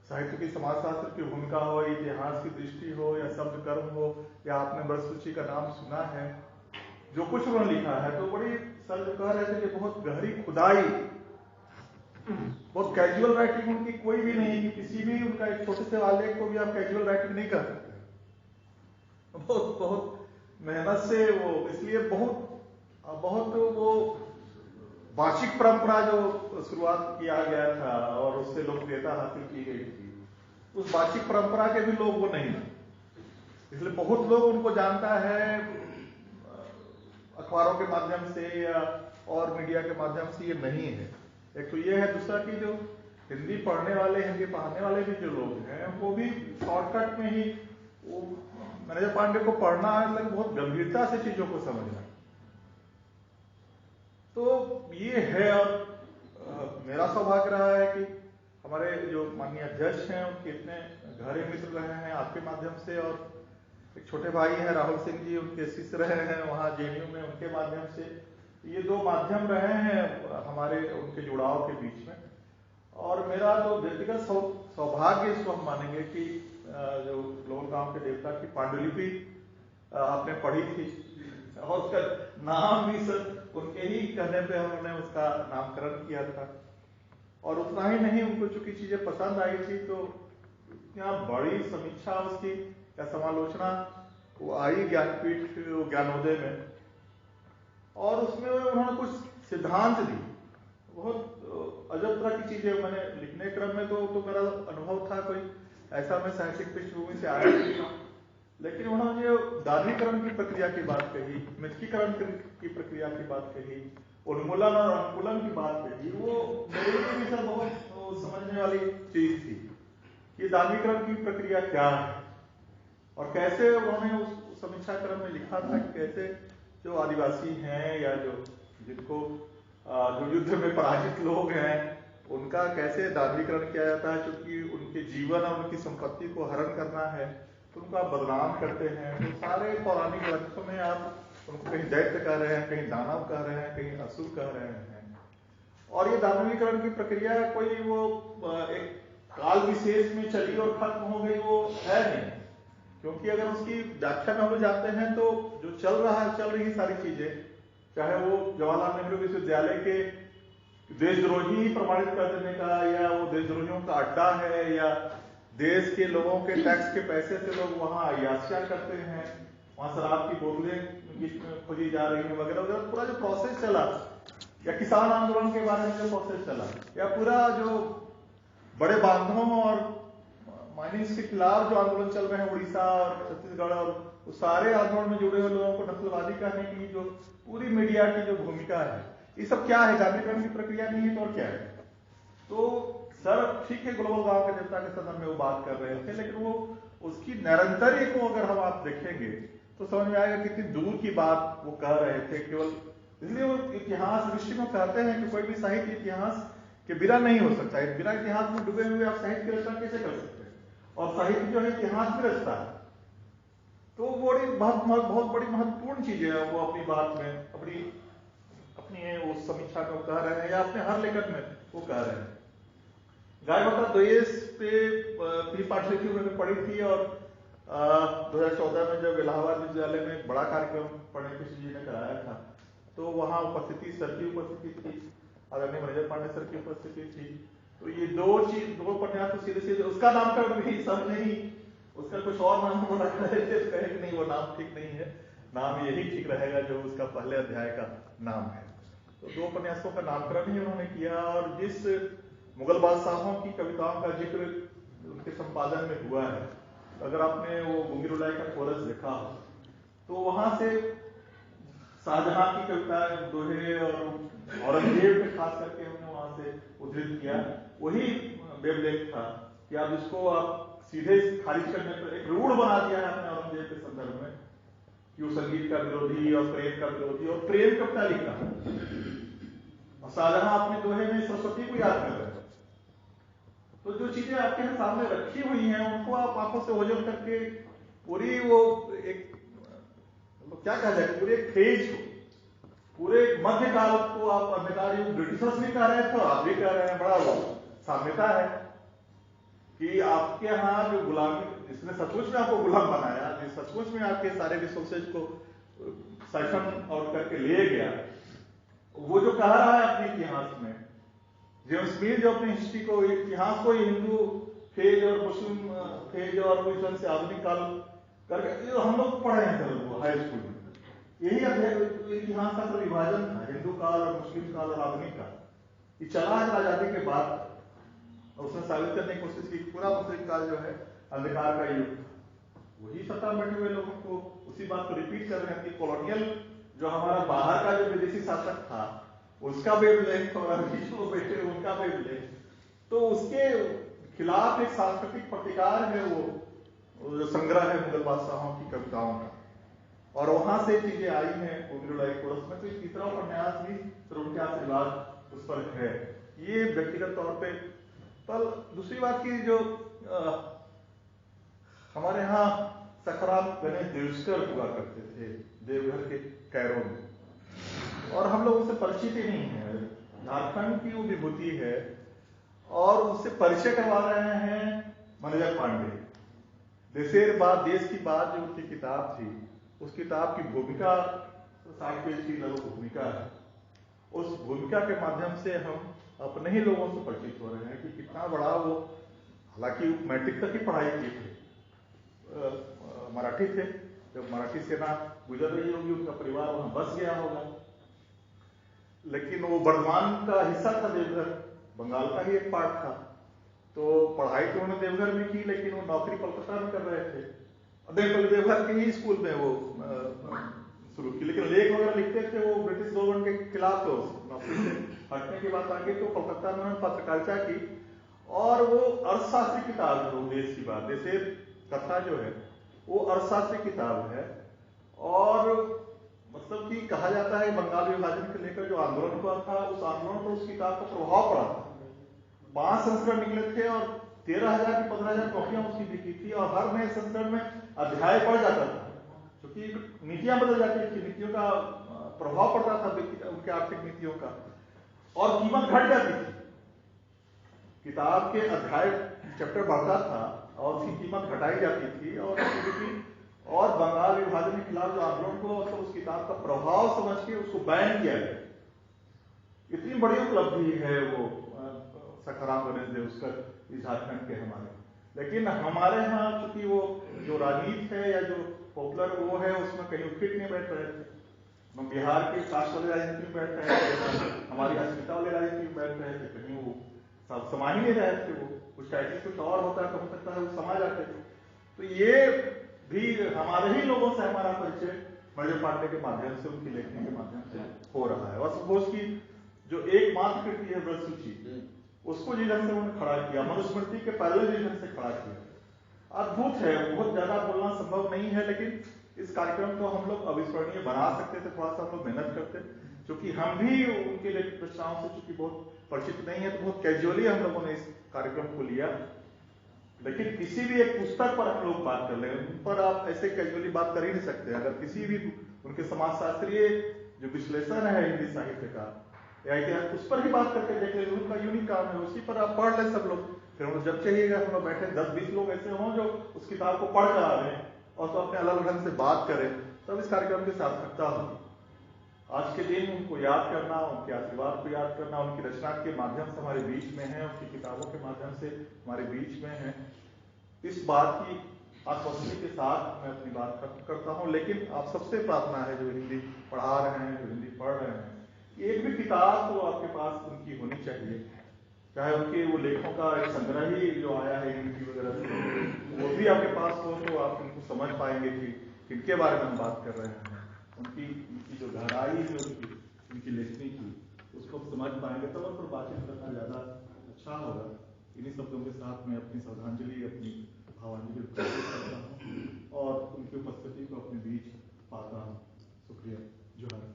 साहित्य की समाजशास्त्र की भूमिका हो, इतिहास की दृष्टि हो, या शब्द कर्म हो, या आपने बरसुची का नाम सुना है, जो कुछ उन्होंने लिखा है, तो बड़ी सर जो कह रहे थे कि बहुत गहरी खुदाई, बहुत कैजुअल राइटिंग उनकी कोई भी नहीं कि किसी भी उनका एक छोटे से आलेख को भी आप कैजुअल राइटिंग नहीं कर सकते। बहुत बहुत मेहनत से वो, इसलिए बहुत बहुत वो वाचिक परंपरा जो शुरुआत किया गया था और उससे लोकप्रियता हासिल की गई थी, उस वाचिक परंपरा के भी लोग वो नहीं, इसलिए बहुत लोग उनको जानता है अखबारों के माध्यम से या और मीडिया के माध्यम से, ये नहीं है। एक तो ये है, दूसरा कि जो हिंदी पढ़ने वाले, हिंदी पढ़ाने वाले भी जो लोग हैं, वो भी शॉर्टकट में ही वो मैनेजर पांडे को पढ़ना है, मतलब बहुत गंभीरता से चीजों को समझना। तो ये है। और मेरा सौभाग्य रहा है कि हमारे जो माननीय अध्यक्ष हैं उनके इतने गहरे मित्र रहे हैं आपके माध्यम से, और एक छोटे भाई हैं राहुल सिंह जी, उनके शिष्य रहे हैं वहाँ जेएनयू में, उनके माध्यम से। ये दो माध्यम रहे हैं हमारे उनके जुड़ाव के बीच में। और मेरा जो व्यक्तिगत सौभाग्य इसको हम मानेंगे कि जो लोग गांव के देवता की पांडुलिपि आपने पढ़ी थी, और उसका नाम भी सर उनके ही कहने पे उन्होंने उसका नामकरण किया था। और उतना ही नहीं, उनको चूंकि चीजें पसंद आई थी तो यहाँ बड़ी समीक्षा उसकी या समालोचना वो आई ज्ञानपीठ ज्ञानोदय में, और उसमें उन्होंने कुछ सिद्धांत दी। बहुत अजब तरह की चीजें मैंने लिखने क्रम में तो मेरा अनुभव था, कोई ऐसा मैं साहित्यिक पृष्ठभूमि से आया नहीं, लेकिन उन्होंने जो दार्मीकरण की प्रक्रिया की बात कही, मिथकीकरण की प्रक्रिया की बात कही, उन्मूलन और अनुकूलन की बात कही, वो मेरे लिए भी सर बहुत समझने वाली चीज थी कि दार्मीकरण की प्रक्रिया क्या है, और कैसे उन्होंने उस समीक्षा क्रम में लिखा था कि कैसे जो आदिवासी हैं या जो जिनको जो युद्ध में पराजित लोग हैं उनका कैसे दार्मीकरण किया जाता है, क्योंकि उनके जीवन और उनकी संपत्ति को हरण करना है तो उनको आप बदनाम करते हैं। तो सारे पौराणिक ग्रंथों में आप उनको कहीं दैत्य कह रहे हैं, कहीं दानव कह रहे हैं, कहीं असुर कह रहे हैं। और ये दार्मीकरण की प्रक्रिया कोई वो एक काल विशेष में चली और खत्म हो गई, वो है नहीं। क्योंकि अगर उसकी व्याख्या में हम जाते हैं तो जो चल रही सारी चीजें, चाहे वो जवाहरलाल नेहरू विश्वविद्यालय के देशद्रोही प्रमाणित कर देने का, या वो देशद्रोहियों का अड्डा है, या देश के लोगों के टैक्स के पैसे से लोग वहां अयाशिया करते हैं, वहां शराब की बोतलें खोजी जा रही है वगैरह वगैरह, पूरा जो प्रोसेस चला, या किसान आंदोलन के बारे में जो प्रोसेस चला, या पूरा जो बड़े बांधों और माइनिंग्स के खिलाफ जो आंदोलन चल रहे हैं उड़ीसा और छत्तीसगढ़, और उस सारे आंदोलन में जुड़े हुए लोगों को नस्लवादी कहने की जो पूरी मीडिया की जो भूमिका है, ये सब क्या है? दार्मीकरण की प्रक्रिया नहीं है तो और क्या है? तो सर ठीक है, ग्लोबल गांव के देवता के संदर्भ में वो बात कर रहे थे, लेकिन वो उसकी निरंतर्य को अगर हम आप देखेंगे तो समझ में आएगा कितनी दूर की बात वो कह रहे थे। केवल इसलिए वो इतिहास दृष्टि में कहते हैं कि कोई भी साहित्य इतिहास के बिना नहीं हो सकता है, बिना इतिहास में डूबे हुए आप साहित्य की रचना कैसे कर सकते हैं? और साहित्य जो है इतिहास में रचता है, तो वो बहुत बड़ी महत्वपूर्ण चीज है। वो अपनी बात में अपनी उस समीक्षा में कह रहे हैं, या अपने हर लेखन में वो कह रहे हैं। गाय माता द्वेष पे भी पाठ्यक्रम मैंने पढ़ी थी, और 2014 में जब इलाहाबाद विश्वविद्यालय में एक बड़ा कार्यक्रम पढ़ने किसी जी ने कराया था, तो वहां उपस्थिति सर की उपस्थिति थी, आदरणीय मैनेजर पांडे सर की उपस्थिति थी। तो ये दो उपन्यास तो सीधे उसका नामकरण भी सब नहीं, उसका कुछ और नाम हो रखा है, कहे कि नहीं वो नाम ठीक नहीं है, नाम यही ठीक रहेगा जो उसका पहले अध्याय का नाम है। तो दो उपन्यासों का नामकरण ही उन्होंने किया, और जिस मुगल बादशाहों की कविताओं का जिक्र उनके संपादन में हुआ है, अगर आपने वो गुंगीरुलाई का कोरस देखा हो तो वहां से शाहजहां की कविताएं, दोहे और औरंगजेब पे खास करके हमने वहां से उद्धृत किया। वही वेबलेख था कि आप इसको आप सीधे खारिज करने पर एक रूढ़ बना दिया है अपने औरंगजेब के संदर्भ में कि वो संगीत का विरोधी और प्रेम का विरोधी, और प्रेम कविता लिखा, और शाहजहां अपने दोहे में सरस्वती को याद कर रहे हैं। तो जो चीजें आपके सामने रखी हुई हैं उनको आप आंखों से ओझल करके पूरी वो एक क्या कहा जाए, पूरे फेज को, पूरे मध्यकाल को आप अंधकार युग ब्रिटिशर्स भी कह रहे थे और आप भी कह रहे हैं, बड़ा वो साम्यता है कि आपके यहाँ जो गुलामी, जिसने सचमुच में आपको गुलाम बनाया, जिस सचमुच में आपके सारे रिसोर्सेज को साइफन आउट करके ले गया, वो जो कह रहा है अपने इतिहास में, जेम्स मिल जो अपनी हिस्ट्री को, इतिहास को हिंदू फेज और मुस्लिम फेज और मुस्लिम से आधुनिक काल करके हम लोग पढ़े हैं सर हाई स्कूल में, यही इतिहास का तो विभाजन था, हिंदू काल और मुस्लिम काल और आधुनिक काल। ये चला है आजादी के बाद, और उसने साबित करने की कोशिश की पूरा मुस्लिम काल जो है अंधकार का युग था। वही सत्ता में बैठे हुए लोगों को उसी बात को रिपीट कर रहे हैं कि कॉलोनियल जो हमारा बाहर का जो विदेशी शासक था उसका वेवलेंथ और बीच में बैठे उनका वेवलेंथ, तो उसके खिलाफ एक सांस्कृतिक प्रतिकार है वो जो संग्रह है मुगल बादशाहों की कविताओं का, और वहां से चीजें आई हैं कोविडोलाई कोरस में। तो इस तीसरा उपन्यास भी फिर उनके आशीर्वाद उस पर है, ये व्यक्तिगत तौर पे। पर दूसरी बात की जो हमारे यहाँ सखराम गणेश देवस्कर हुआ करते थे देवघर के कैरों में, और हम लोग उससे परिचित ही नहीं है। झारखंड की वो विभूति है और उससे परिचय करवा रहे हैं मनोज पांडे। देशेर बात देश की बात जो उनकी किताब थी, उस किताब की भूमिका 60 पेज की लगभग भूमिका है। उस भूमिका के माध्यम से हम अपने ही लोगों से परिचित हो रहे हैं कि कितना बड़ा वो, हालांकि मैट्रिक तक ही पढ़ाई की थी, मराठी थे, जब मराठी सेना गुजर रही होगी उनका परिवार वहां बस गया होगा, लेकिन वो बर्धमान का हिस्सा था देवघर, बंगाल का ही एक पार्ट था। तो पढ़ाई तो उन्होंने देवघर में की, लेकिन वो नौकरी कोलकाता में कर रहे थे। देवघर के ही स्कूल में वो शुरू की, लेकिन लेख वगैरह लिखते थे वो ब्रिटिश गवर्नमेंट के खिलाफ। तो नौकरी से हटने की बात आगे तो कोलकाता में उन्होंने पत्रकारिता की, और वो अर्थशास्त्री किताब है वो देश की बात, देशेर कथा जो है वो अर्थशास्त्री किताब है। और मतलब कि कहा जाता है बंगाल विभाजन के लेकर जो आंदोलन हुआ था, उस आंदोलन पर उस किताब का प्रभाव पड़ा था। 5 संस्करण निकले थे और 13,000 की 15,000 कॉपियां उसकी बिकी थी, और हर नए संस्करण में अध्याय बढ़ जाता था, क्योंकि नीतियां बदल जाती थी, नीतियों का प्रभाव पड़ता था उनके आर्थिक नीतियों का, और कीमत घट जाती थी। किताब के अध्याय चैप्टर बढ़ता था और उसकी कीमत घटाई जाती थी, और बंगाल विभाजन के खिलाफ जो आंदोलन को तो उस किताब का प्रभाव समझ के उसको बैन किया गया। इतनी बड़ी उपलब्धि है वो सखाराम गणेश देवस्कर झारखंड के हमारे। लेकिन हमारे यहाँ चूंकि वो जो राजनीति है या जो पॉपुलर वो है उसमें कहीं फिट नहीं बैठ रहे थे। हम बिहार के कास्ट वाले राजनीति में बैठ रहे थे, हमारी अस्मिता वाले राजनीति में बैठ रहे थे, कहीं वो सब समा ही नहीं रहे थे। वो कुछ टाइटल कुछ और होता है तो हो सकता है वो समा जाते थे। तो ये भी हमारे ही लोगों से हमारा परिचय मनोज पांडे के माध्यम से, उनकी लेखनी के माध्यम से हो रहा है। और सपोज की जो एकमात्र कृति है व्रत सूची, उसको जिस ढंग से उन्होंने खड़ा किया, मनुस्मृति के पहले जिस ढंग से खड़ा किया, अद्भुत है। बहुत ज्यादा बोलना संभव नहीं है, लेकिन इस कार्यक्रम को हम लोग अविस्मरणीय बना सकते थे, थोड़ा सा हम लोग मेहनत करते, क्योंकि हम भी उनके लेखक रचनाओं से चूंकि बहुत परिचित नहीं है, तो बहुत कैजुअली हम लोगों ने इस कार्यक्रम को लिया। लेकिन किसी भी एक पुस्तक पर हम लोग बात कर लेंगे, उन पर आप ऐसे कैजुअली बात कर ही नहीं सकते। अगर किसी भी उनके समाजशास्त्रीय जो विश्लेषण है हिंदी साहित्य का या इतिहास, उस पर ही बात करके देख ले, उनका यूनिक काम है, उसी पर आप पढ़ ले सब लोग। फिर हम जब चाहिएगा हम लोग बैठे 10-20 लोग ऐसे हों जो उस किताब को पढ़ कर आ रहे हैं और तो अपने अलग ढंग से बात करें, तब इस कार्यक्रम की सार्थकता होगी। आज के दिन उनको याद करना, उनके आशीर्वाद को याद करना, उनकी रचना के माध्यम से हमारे बीच में है, उनकी किताबों के माध्यम से हमारे बीच में है, इस बात की आश्वस्ति के साथ मैं अपनी बात खत्म करता हूँ। लेकिन आप सबसे प्रार्थना है जो हिंदी पढ़ा रहे हैं, जो हिंदी पढ़ रहे हैं, एक भी किताब तो आपके पास उनकी होनी चाहिए, चाहे उनके वो लेखों का एक संग्रह ही जो आया है हिंदी वगैरह से, वो भी आपके पास हो, तो आप उनको समझ पाएंगे कि किनके बारे में हम बात कर रहे हैं। उनकी जो गहराई है उनकी लेखनी की, उसको हम समझ पाएंगे, तब उन पर बातचीत करना ज्यादा अच्छा होगा। इन्हीं शब्दों के साथ मैं अपनी श्रद्धांजलि, अपनी भावांजलि प्रस्तुत करता हूँ और उनकी उपस्थिति को अपने बीच पाता हूँ। शुक्रिया। जोहार।